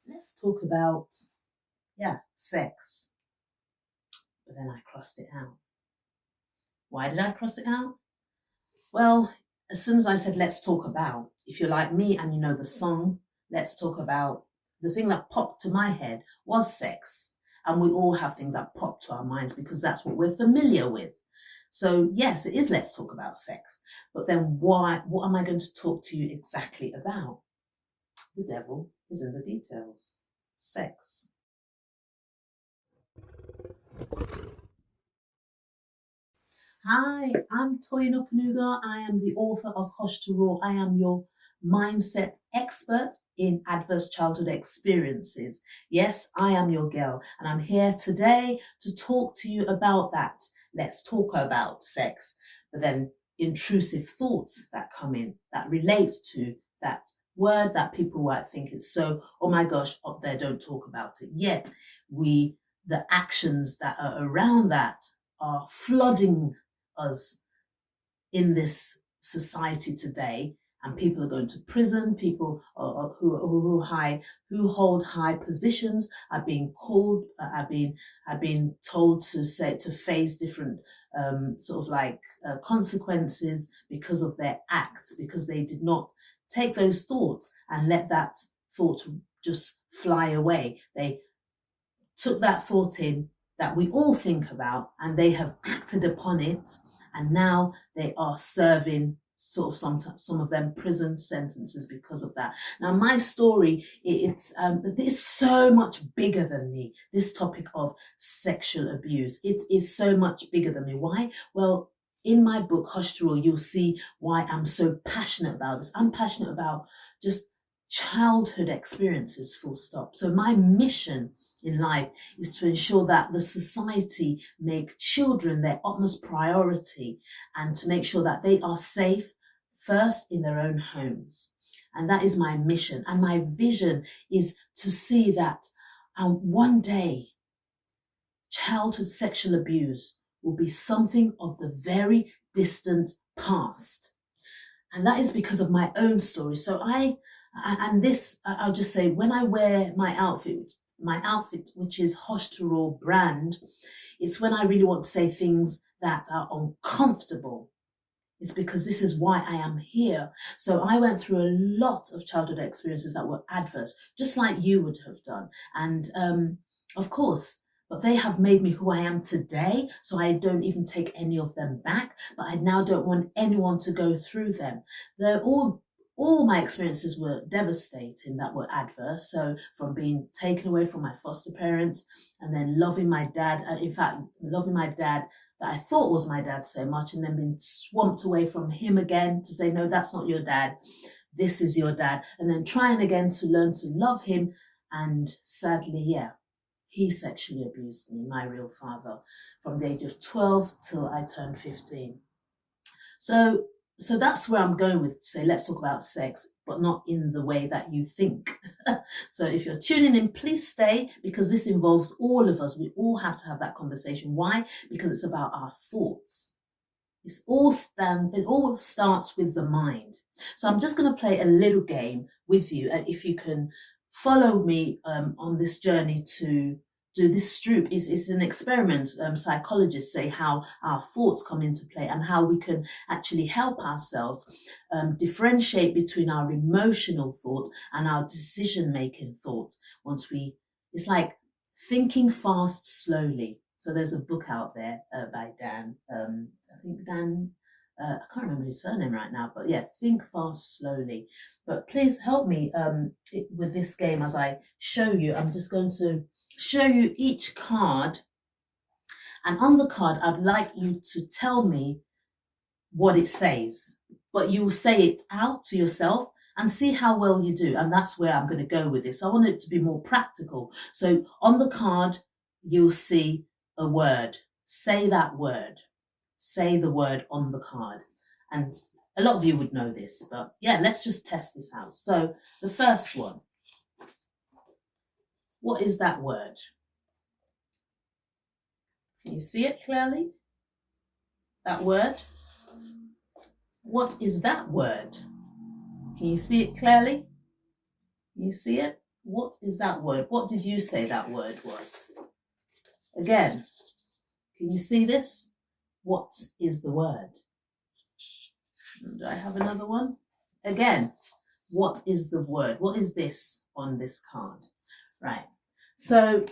let's talk about, sex. But then I crossed it out. Why did I cross it out? Well, as soon as I said, let's talk about, if you're like me and you know the song, let's talk about, the thing that popped to my head was sex. And we all have things that pop to our minds because that's what we're familiar with. So yes, it is let's talk about sex. But then what am I going to talk to you exactly about? The devil is in the details. Sex. Hi, I'm Toyin Okanuga. I am the author of Hush to Raw. I am your mindset expert in adverse childhood experiences. Yes, I am your girl, and I'm here today to talk to you about that. Let's talk about sex, but then intrusive thoughts that come in that relate to that word that people might think is so, oh my gosh, up there, don't talk about it. Yet the actions that are around that are flooding us in this society today, and people are going to prison. People who hold high positions are being called, are being told to face different consequences because of their acts, because they did not take those thoughts and let that thought just fly away. They took that thought in that we all think about, and they have acted upon it, and now they are serving sort of some of them prison sentences because of that. Now, my story, it's so much bigger than me. This topic of sexual abuse, it is so much bigger than me. Why? Well, in my book, Hush to Roar, you'll see why I'm so passionate about this. I'm passionate about just childhood experiences, full stop. So my mission in life is to ensure that the society make children their utmost priority, and to make sure that they are safe first in their own homes. And that is my mission. And my vision is to see that one day childhood sexual abuse will be something of the very distant past. And that is because of my own story. So I'll just say, when I wear my outfit, which is Hush to Roar brand, it's when I really want to say things that are uncomfortable. It's because this is why I am here. So I went through a lot of childhood experiences that were adverse, just like you would have done. And of course, but they have made me who I am today. So I don't even take any of them back, but I now don't want anyone to go through them. They're all my experiences were devastating, that were adverse. So from being taken away from my foster parents, and then loving my dad, loving my dad that I thought was my dad so much, and then being swamped away from him again to say, no, that's not your dad. This is your dad. And then trying again to learn to love him. And sadly, he sexually abused me, my real father, from the age of 12 till I turned 15. So that's where I'm going with, say, let's talk about sex, but not in the way that you think. So if you're tuning in, please stay, because this involves all of us. We all have to have that conversation. Why? Because it's about our thoughts. It all starts with the mind. So I'm just going to play a little game with you, and if you can follow me on this journey to do this Stroop. It's an experiment. Psychologists say how our thoughts come into play, and how we can actually help ourselves differentiate between our emotional thought and our decision-making thought. It's like thinking fast, slowly. So there's a book out there by Dan. I think Dan. I can't remember his surname right now, but yeah, think fast, slowly. But please help me with this game as I show you. I'm just going to show you each card, and on the card I'd like you to tell me what it says, but you will say it out to yourself and see how well you do. And that's where I'm going to go with this. I want it to be more practical. So on the card you'll see a word. Say that word. Say the word on the card. And a lot of you would know this, but yeah, let's just test this out. So the first one, what is that word? Can you see it clearly? That word? What is that word? Can you see it clearly? Can you see it? What is that word? What did you say that word was? Again, can you see this? What is the word? Do I have another one? Again, what is the word? What is this on this card? Right. So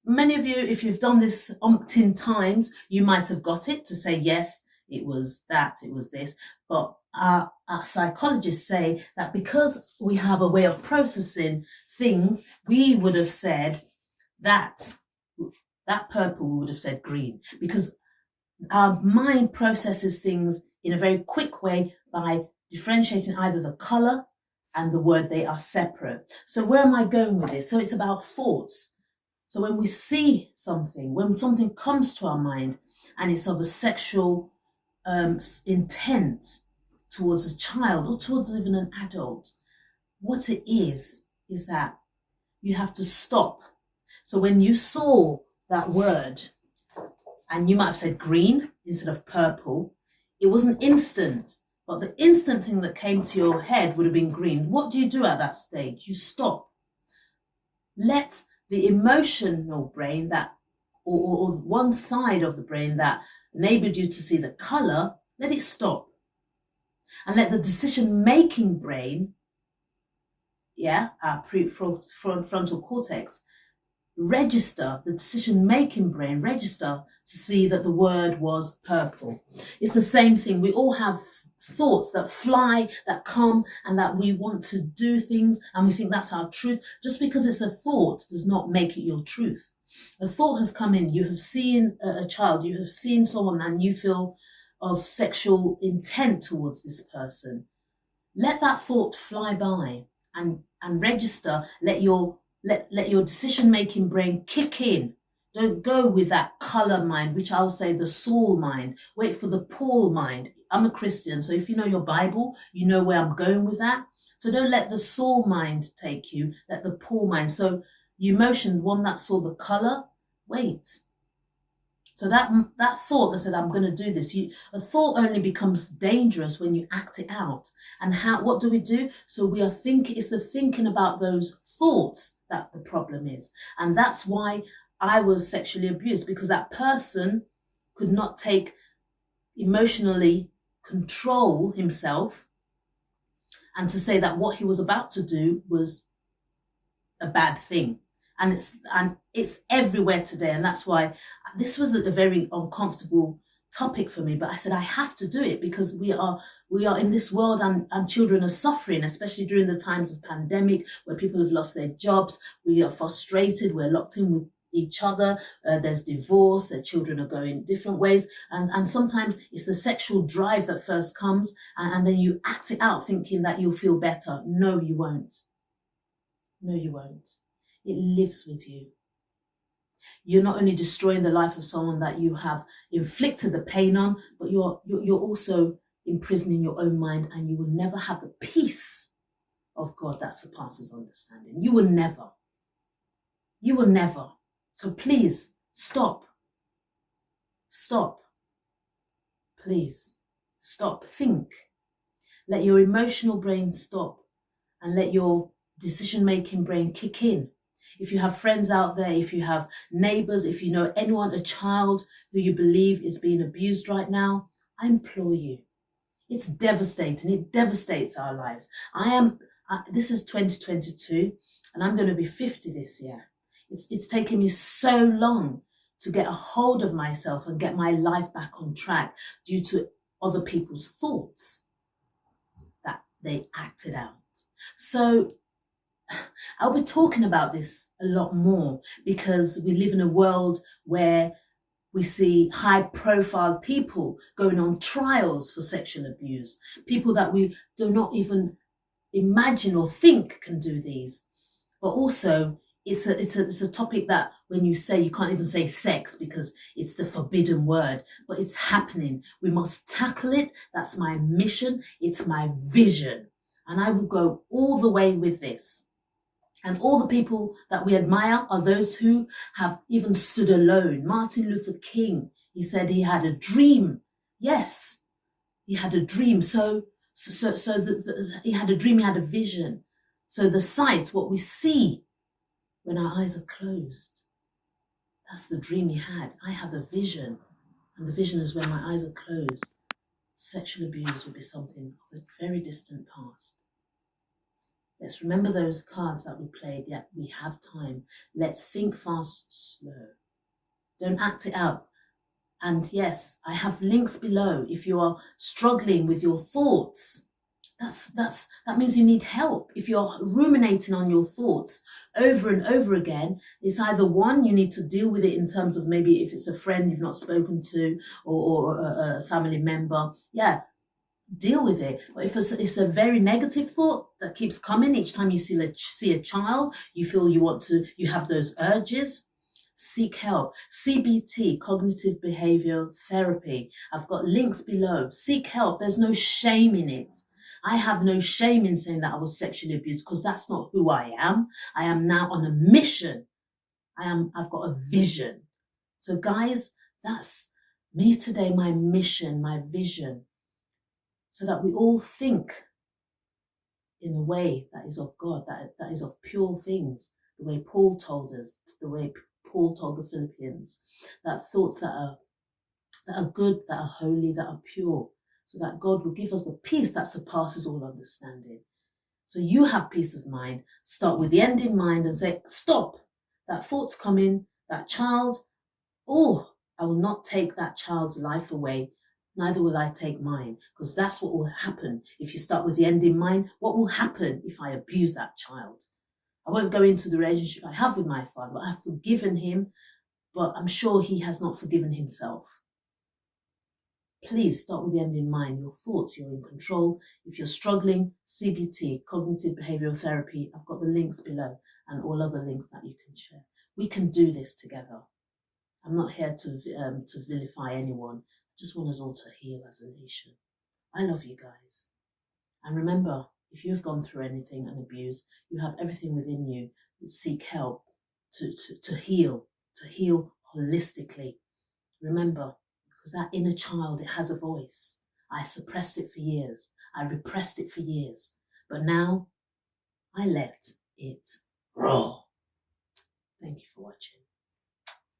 many of you, if you've done this umpteen times, you might have got it to say, yes, it was that, it was this. But our psychologists say that because we have a way of processing things, we would have said that purple, we would have said green, because our mind processes things in a very quick way by differentiating either the color and the word. They are separate. So where am I going with this? So it's about thoughts. So when we see something, when something comes to our mind and it's of a sexual intent towards a child or towards even an adult, what it is that you have to stop. So when you saw that word and you might have said green instead of purple, it wasn't instant, but the instant thing that came to your head would have been green. What do you do at that stage? You stop. Let the emotional brain that, or one side of the brain that enabled you to see the color, let it stop. And let the decision-making brain, our prefrontal cortex, register, the decision-making brain register to see that the word was purple. It's the same thing. We all have thoughts that fly, that come, and that we want to do things, and we think that's our truth. Just because it's a thought does not make it your truth. A thought has come in. You have seen a child, you have seen someone, and you feel of sexual intent towards this person. Let that thought fly by and register. Let your decision-making brain kick in. Don't go with that color mind, which I'll say the soul mind. Wait for the Paul mind. I'm a Christian, so if you know your Bible, you know where I'm going with that. So don't let the soul mind take you, let the Paul mind. So you emotion, one that saw the color, wait. So that thought that said, I'm going to do this, a thought only becomes dangerous when you act it out. And what do we do? So we are it's the thinking about those thoughts that the problem is. And that's why I was sexually abused, because that person could not take emotionally control himself and to say that what he was about to do was a bad thing. And it's everywhere today. And that's why this was a very uncomfortable topic for me. But I said, I have to do it because we are in this world, and children are suffering, especially during the times of pandemic where people have lost their jobs. We are frustrated. We're locked in with each other. There's divorce. Their children are going different ways. And sometimes it's the sexual drive that first comes, and then you act it out thinking that you'll feel better. No, you won't. No, you won't. It lives with you. You're not only destroying the life of someone that you have inflicted the pain on, but you're also imprisoning your own mind, and you will never have the peace of God that surpasses understanding. You will never. You will never. So please stop. Stop. Please stop. Think. Let your emotional brain stop and let your decision-making brain kick in. If you have friends out there, if you have neighbors, if you know anyone, a child who you believe is being abused right now, I implore you. It's devastating. It devastates our lives. This is 2022 and I'm going to be 50 this year. It's taken me so long to get a hold of myself and get my life back on track due to other people's thoughts that they acted out. So I'll be talking about this a lot more because we live in a world where we see high profile people going on trials for sexual abuse, people that we do not even imagine or think can do these. But also it's a topic that when you say, you can't even say sex because it's the forbidden word, but it's happening. We must tackle it. That's my mission. It's my vision. And I will go all the way with this. And all the people that we admire are those who have even stood alone. Martin Luther King, he said he had a dream. Yes, he had a dream. He had a dream, he had a vision. So the sight, what we see when our eyes are closed. That's the dream he had. I have a vision, and the vision is when my eyes are closed, sexual abuse will be something of a very distant past. Let's remember those cards that we played. Yeah, we have time. Let's think fast, slow. Don't act it out. And yes, I have links below. If you are struggling with your thoughts, that means you need help. If you're ruminating on your thoughts over and over again, it's either one, you need to deal with it in terms of maybe if it's a friend you've not spoken to, or a family member. Yeah, deal with it. But if it's a very negative thought that keeps coming each time you see a child, you feel you have those urges, seek help. CBT, cognitive behavioural therapy. I've got links below. Seek help. There's no shame in it. I have no shame in saying that I was sexually abused, because that's not who I am. I am now on a mission. I've got a vision. So guys, that's me today, my mission, my vision, so that we all think in a way that is of God, that is of pure things, the way Paul told us, the way Paul told the Philippians, that thoughts that are good, that are holy, that are pure, so that God will give us the peace that surpasses all understanding. So you have peace of mind. Start with the end in mind and say, stop, that thought's coming, that child, oh, I will not take that child's life away, neither will I take mine, because that's what will happen if you start with the end in mind. What will happen if I abuse that child? I won't go into the relationship I have with my father, but I've forgiven him, but I'm sure he has not forgiven himself. Please start with the end in mind. Your thoughts, you're in control. If you're struggling, CBT, cognitive behavioural therapy, I've got the links below and all other links that you can share. We can do this together. I'm not here to vilify anyone. I just want us all to heal as a nation. I love you guys. And remember, if you've gone through anything, an abuse, you have everything within you. Seek help to heal holistically. Remember, because that inner child, it has a voice. I suppressed it for years. I repressed it for years. But now I let it roar. Thank you for watching.